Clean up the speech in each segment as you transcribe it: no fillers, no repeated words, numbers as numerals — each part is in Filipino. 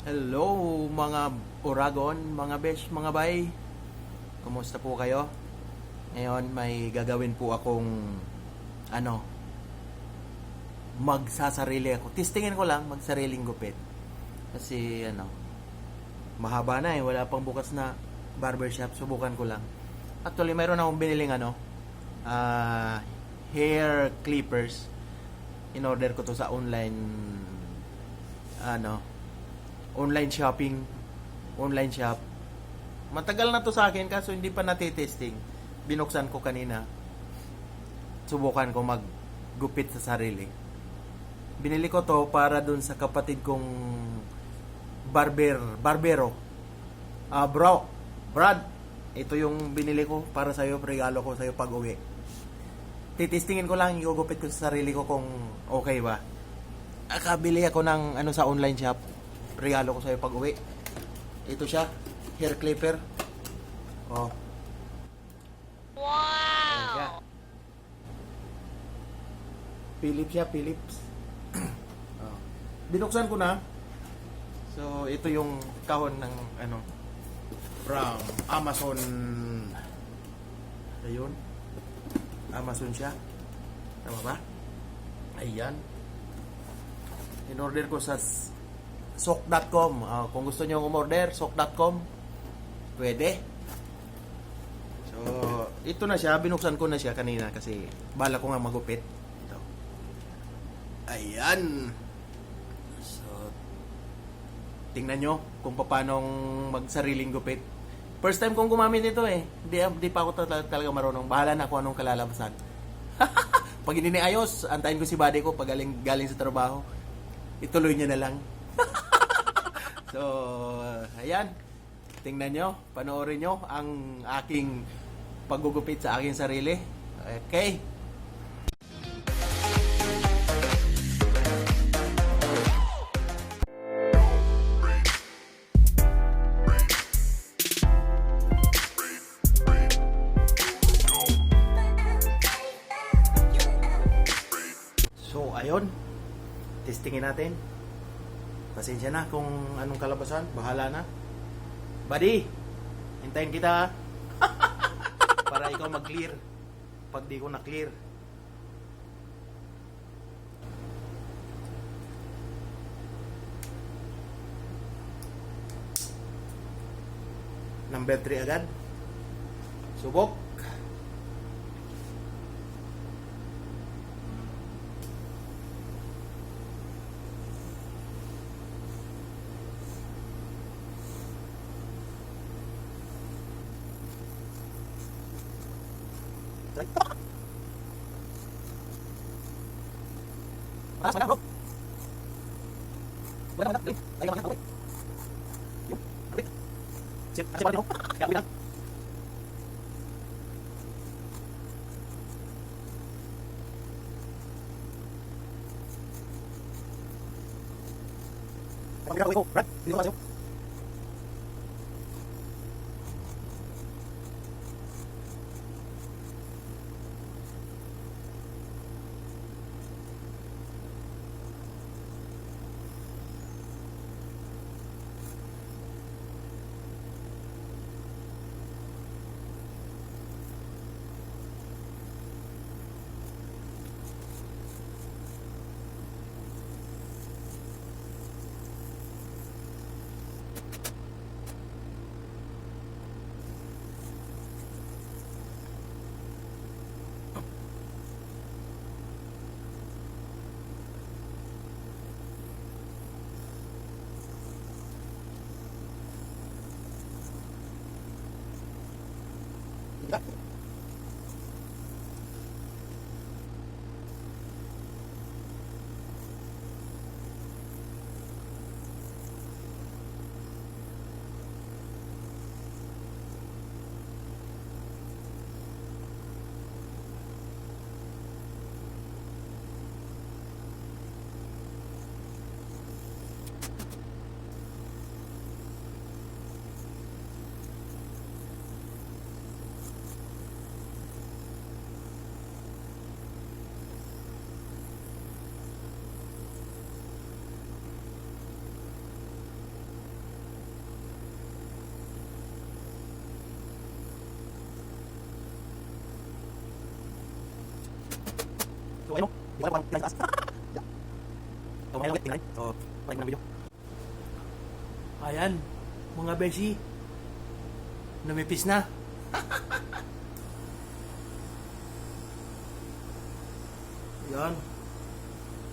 Hello mga Oragon, mga besh, mga bay. Kumusta po kayo? Ngayon may gagawin po akong ano, magsasarili ako. Testingin ko lang magsariling gupit. Kasi mahaba na wala pang bukas na barbershop, subukan ko lang. Actually, mayroon akong biniling hair clippers. In order ko to sa online shopping, online shop. Matagal na to sa akin kaso hindi pa natitesting. Binuksan ko kanina. Subukan ko maggupit sa sarili. Binili ko to para dun sa kapatid kong barbero. Brad, ito yung binili ko para sa'yo, regalo ko sa'yo pag uwi. Titistingin ko lang, igugupit ko sa sarili ko kung okay ba. Akabili ako ng sa online shop. Regalo ko sa'yo pag uwi. Ito siya, hair clipper. Oh. Wow! Philips. Oh. Binuksan ko na. So, ito yung kahon ng from Amazon. Ayun. Amazon siya. Tama ba? Ayan. In-order ko sa sok.com. Kung gusto niyo umorder, sok.com. Pwede. So, ito na siya. Binuksan ko na siya kanina kasi bala ko nga magupit. Ito. Ayan. So, tingnan nyo kung paano magsariling gupit. First time kong gumamit ito eh. Hindi pa ako talaga marunong. Bahala na kung anong kalalabasan. Pag hindi ayos, antayin ko si buddy ko pag galing sa trabaho. Ituloy niya na lang. So, ayan. Tingnan nyo, panoorin nyo ang aking paggugupit sa aking sarili. Okay? So, ayun. Testingin natin. Pasensya na kung anong kalabasan. Bahala na. Buddy, hintayin kita. Para ikaw mag-clear. Pag di ko na-clear. Number 3 agad. Subok. Mana bro? Mana? Lagi makan apa? Yuk, ambil. Siap, kasih balik bro. Ya, udah. Ambil aku, Brad. Ini masuk. Ayan, mga beshi. Namipis na. Yan.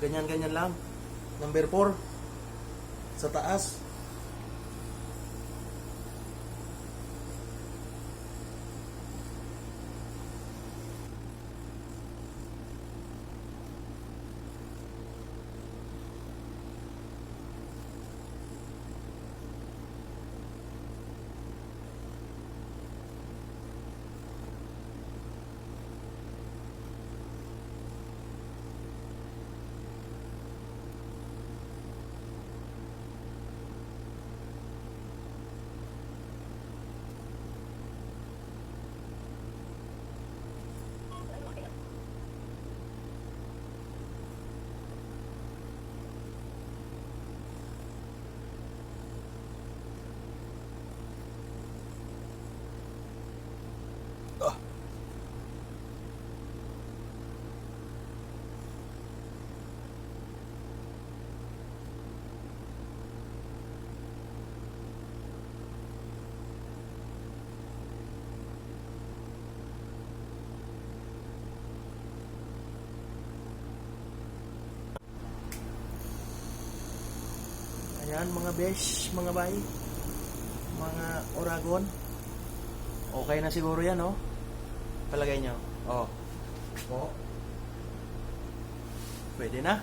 Ganyan-ganyan lang. Number 4. Sa taas. Ayan mga besh, mga bay, mga Oragon. Okay na siguro yan, oh. Palagay nyo. Oh. Oh. Pwede na.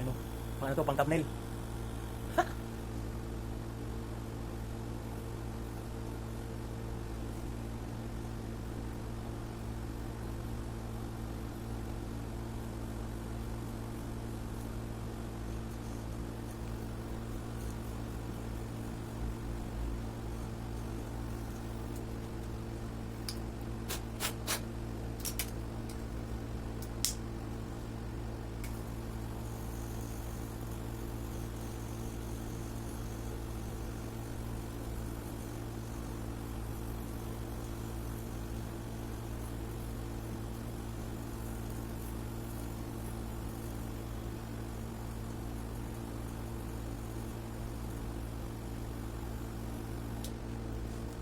Yan, oh. Ano to, pang thumbnail.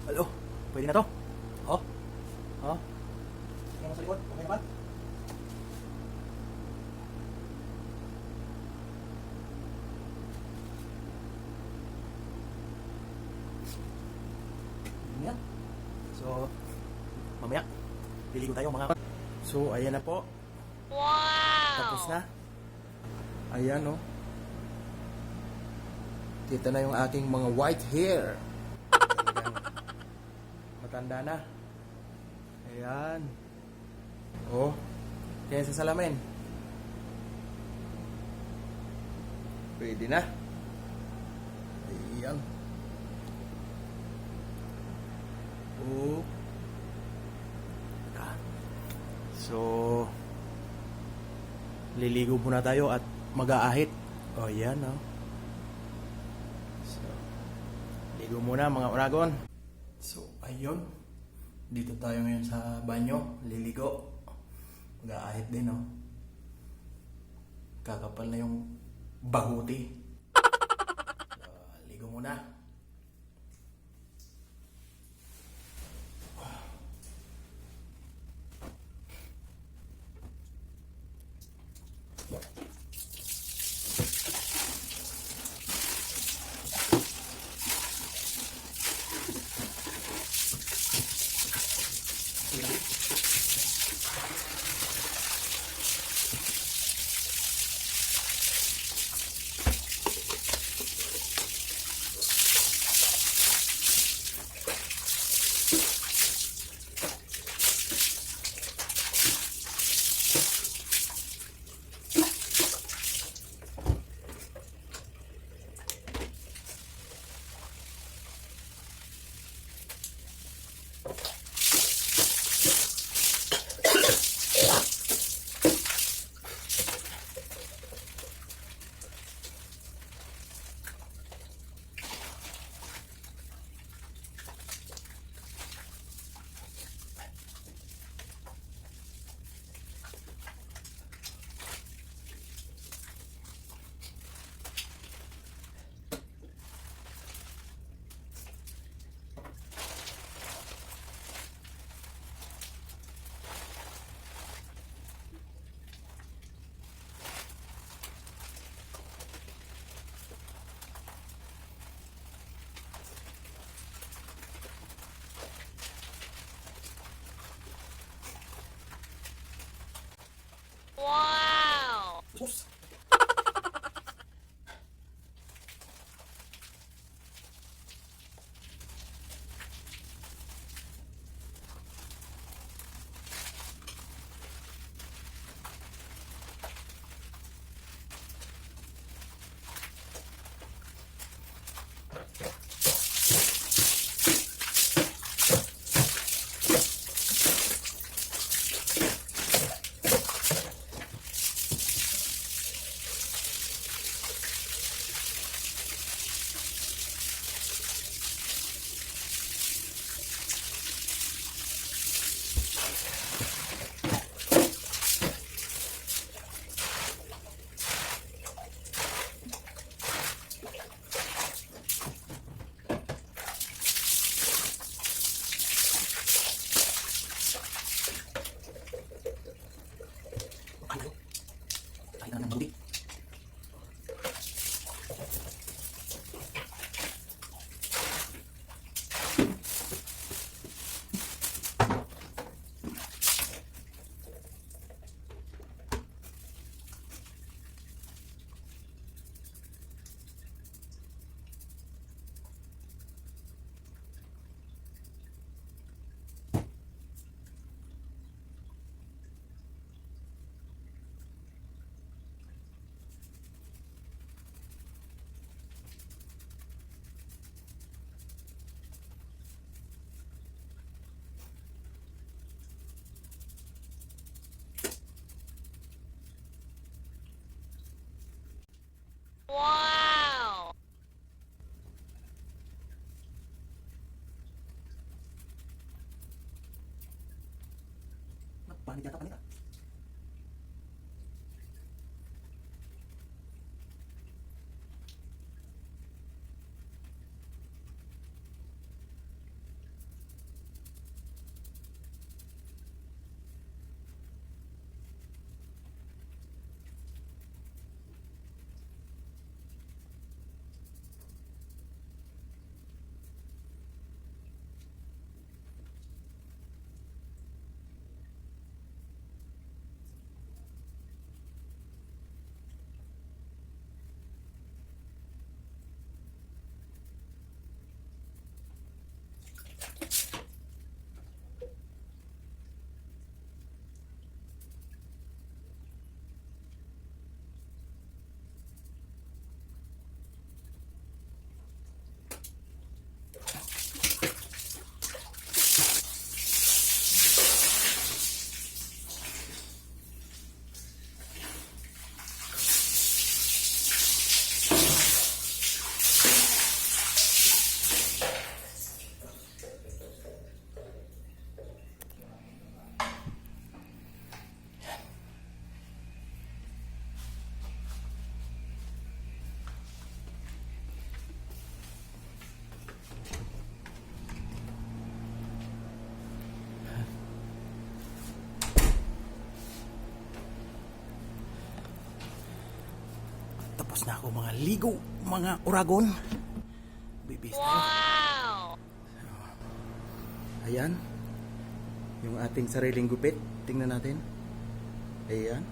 Alo, pwede na to. Oh. Oh. Tingnan mo sa likod. Okay na ba? Yan. So, mamaya, liligo tayo mga. So, ayan na po. Wow! Tapos na. Ayan, oh. Kita na yung aking mga white hair. Matanda na. Ayan. Oh. Kaya sa salamin. Pwede na. Ayan. Oh. So, liligo muna tayo at mag-aahit. Oh, yan, oh. So, ligo muna mga Oragon. So, ayun. Dito tayo ngayon sa banyo. Liligo. Mag-aahit din, oh. Kakapal na yung baguti. So, ligo muna. Panit yata, panit ah. Tapos na ako mga ligo, mga uragon. Bibis tayo. Wow! Ayan. Yung ating sariling gupit. Tingnan natin. Ayan.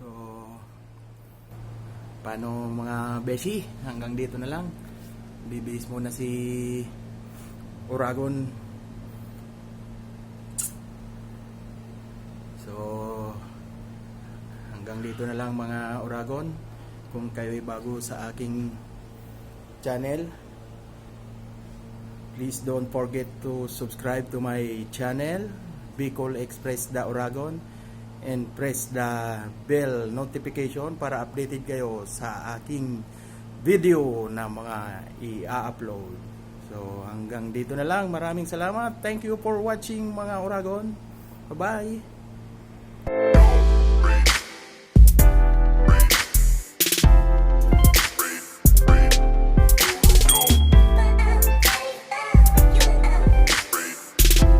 So, paano mga beshi? Hanggang dito na lang. Bibis muna si uragon. So, hanggang dito na lang mga uragon. Kung kayo ay bago sa aking channel, please don't forget to subscribe to my channel, Bicol Express the Uragon, and press the bell notification para updated kayo sa aking video na mga i-upload. So hanggang dito na lang. Maraming salamat. Thank you for watching mga uragon. Bye-bye.